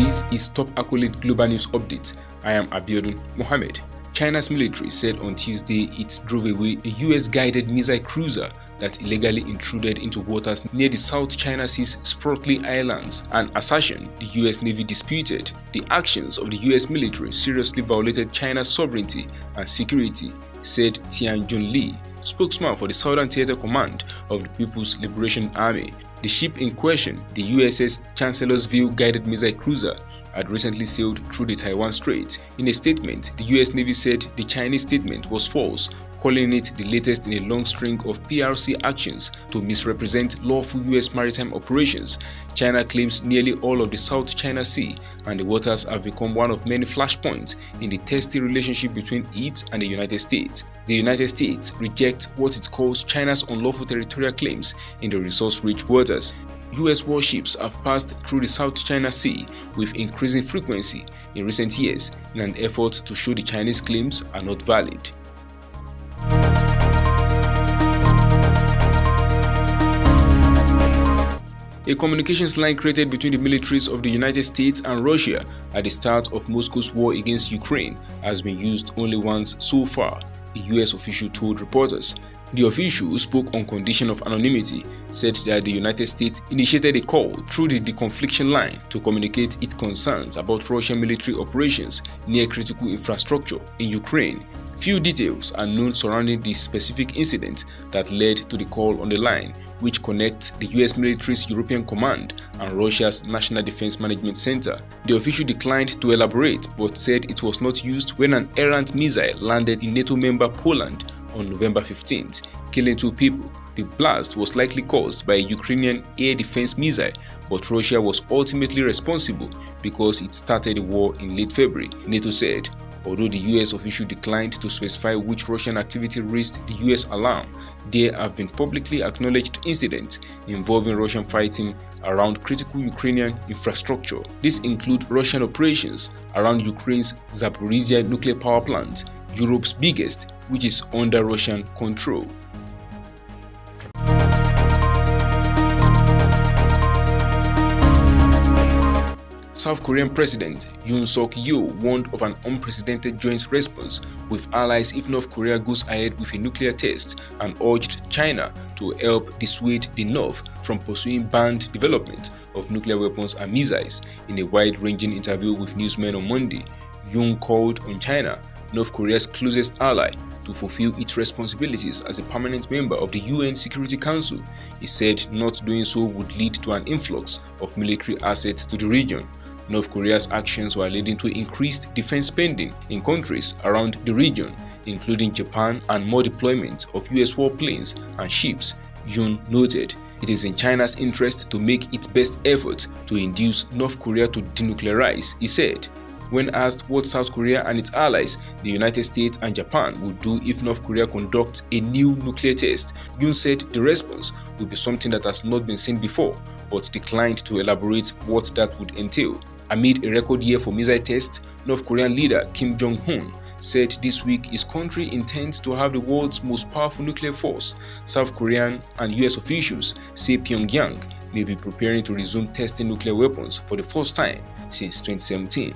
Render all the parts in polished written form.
This is Top Accolade Global News Update. I am Abiodun Mohammed. China's military said on Tuesday it drove away a US-guided missile cruiser that illegally intruded into waters near the South China Sea's Spratly Islands, an assertion the US Navy disputed. The actions of the US military seriously violated China's sovereignty and security, said Tianjun Li, spokesman for the Southern Theater Command of the People's Liberation Army. The ship in question, the USS Chancellorsville guided missile cruiser, had recently sailed through the Taiwan Strait. In a statement, the US Navy said the Chinese statement was false, calling it the latest in a long string of PRC actions to misrepresent lawful US maritime operations. China claims nearly all of the South China Sea, and the waters have become one of many flashpoints in the testy relationship between it and the United States. The United States rejects what it calls China's unlawful territorial claims in the resource-rich waters. US warships have passed through the South China Sea with increasing frequency in recent years in an effort to show the Chinese claims are not valid. A communications line created between the militaries of the United States and Russia at the start of Moscow's war against Ukraine has been used only once so far, a US official told reporters. The official, who spoke on condition of anonymity, said that the United States initiated a call through the deconfliction line to communicate its concerns about Russian military operations near critical infrastructure in Ukraine. Few details are known surrounding the specific incident that led to the call on the line, which connects the US military's European Command and Russia's National Defense Management Center. The official declined to elaborate but said it was not used when an errant missile landed in NATO member Poland on November 15th, killing 2 people. The blast was likely caused by a Ukrainian air defense missile, but Russia was ultimately responsible because it started the war in late February, NATO said. Although the US official declined to specify which Russian activity raised the US alarm, there have been publicly acknowledged incidents involving Russian fighting around critical Ukrainian infrastructure. These include Russian operations around Ukraine's Zaporizhzhia nuclear power plant, Europe's biggest, which is under Russian control. South Korean President Yoon Suk-yeol warned of an unprecedented joint response with allies if North Korea goes ahead with a nuclear test and urged China to help dissuade the North from pursuing banned development of nuclear weapons and missiles. In a wide-ranging interview with newsmen on Monday, Yoon called on China, North Korea's closest ally, to fulfill its responsibilities as a permanent member of the UN Security Council. He said not doing so would lead to an influx of military assets to the region. North Korea's actions were leading to increased defense spending in countries around the region, including Japan, and more deployment of US warplanes and ships, Yoon noted. It is in China's interest to make its best effort to induce North Korea to denuclearize, he said. When asked what South Korea and its allies, the United States and Japan, would do if North Korea conducts a new nuclear test, Yoon said the response would be something that has not been seen before, but declined to elaborate what that would entail. Amid a record year for missile tests, North Korean leader Kim Jong-un said this week his country intends to have the world's most powerful nuclear force. South Korean and US officials say Pyongyang may be preparing to resume testing nuclear weapons for the first time since 2017.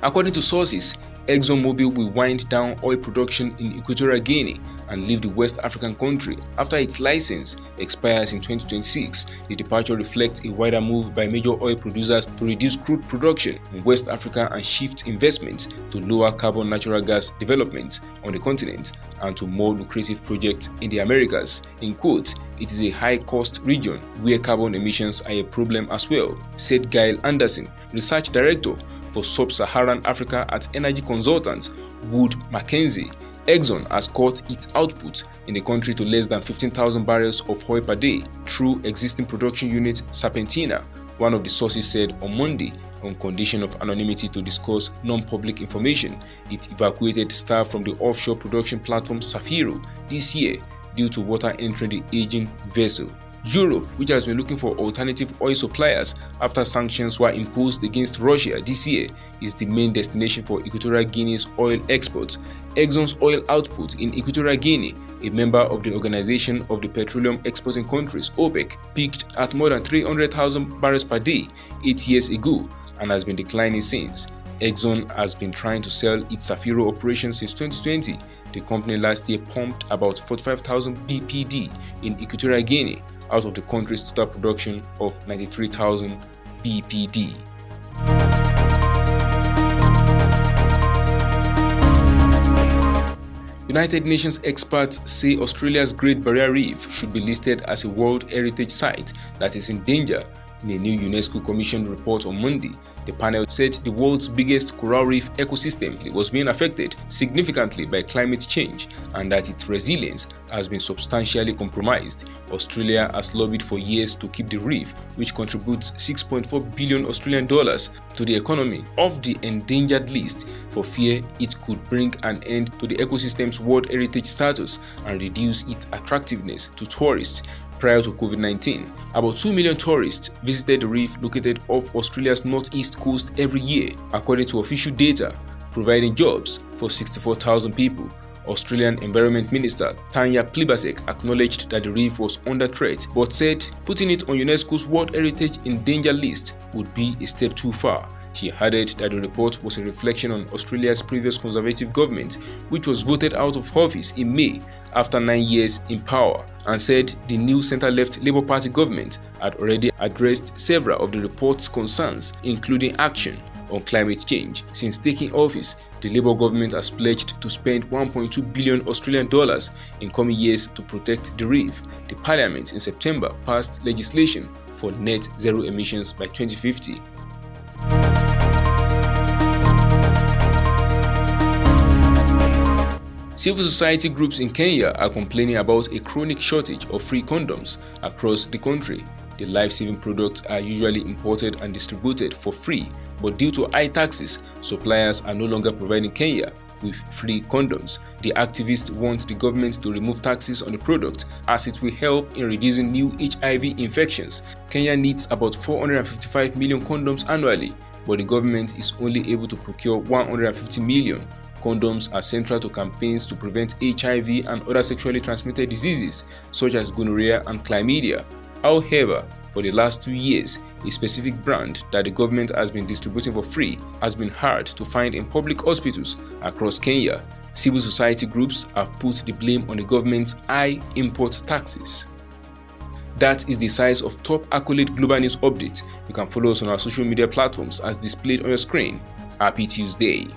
According to sources, ExxonMobil will wind down oil production in Equatorial Guinea and leave the West African country after its license expires in 2026. The departure reflects a wider move by major oil producers to reduce crude production in West Africa and shift investments to lower carbon natural gas development on the continent and to more lucrative projects in the Americas. In quote, "It is a high-cost region where carbon emissions are a problem as well," said Gail Anderson, research director for Sub-Saharan Africa at energy consultant Wood Mackenzie. Exxon has cut its output in the country to less than 15,000 barrels of oil per day through existing production unit Serpentina, one of the sources said on Monday, on condition of anonymity to discuss non-public information. It evacuated staff from the offshore production platform Safiro this year due to water entering the aging vessel. Europe, which has been looking for alternative oil suppliers after sanctions were imposed against Russia this year, is the main destination for Equatorial Guinea's oil exports. Exxon's oil output in Equatorial Guinea, a member of the Organization of the Petroleum Exporting Countries (OPEC), peaked at more than 300,000 barrels per day 8 years ago and has been declining since. Exxon has been trying to sell its Safiro operation since 2020. The company last year pumped about 45,000 BPD in Equatorial Guinea out of the country's total production of 93,000 BPD. United Nations experts say Australia's Great Barrier Reef should be listed as a World Heritage Site that is in danger. In a new UNESCO commissioned report on Monday, the panel said the world's biggest coral reef ecosystem was being affected significantly by climate change and that its resilience has been substantially compromised. Australia has lobbied for years to keep the reef, which contributes $6.4 billion Australian dollars to the economy, off the endangered list for fear it could bring an end to the ecosystem's World Heritage status and reduce its attractiveness to tourists. Prior to COVID-19, about 2 million tourists visited the reef located off Australia's northeast coast every year, according to official data, providing jobs for 64,000 people. Australian Environment Minister Tanya Plibersek acknowledged that the reef was under threat, but said putting it on UNESCO's World Heritage in Danger list would be a step too far. She added that the report was a reflection on Australia's previous Conservative government, which was voted out of office in May after 9 years in power, and said the new centre-left Labour Party government had already addressed several of the report's concerns, including action on climate change. Since taking office, the Labour government has pledged to spend 1.2 billion Australian dollars in coming years to protect the reef. The Parliament in September passed legislation for net zero emissions by 2050. Civil society groups in Kenya are complaining about a chronic shortage of free condoms across the country. The life-saving products are usually imported and distributed for free, but due to high taxes, suppliers are no longer providing Kenya with free condoms. The activists want the government to remove taxes on the product as it will help in reducing new HIV infections. Kenya needs about 455 million condoms annually, but the government is only able to procure 150 million. Condoms are central to campaigns to prevent HIV and other sexually transmitted diseases such as gonorrhea and chlamydia. However, for the last 2 years, a specific brand that the government has been distributing for free has been hard to find in public hospitals across Kenya. Civil society groups have put the blame on the government's high import taxes. That is the size of top accolade global news update. You can follow us on our social media platforms as displayed on your screen. Happy Tuesday.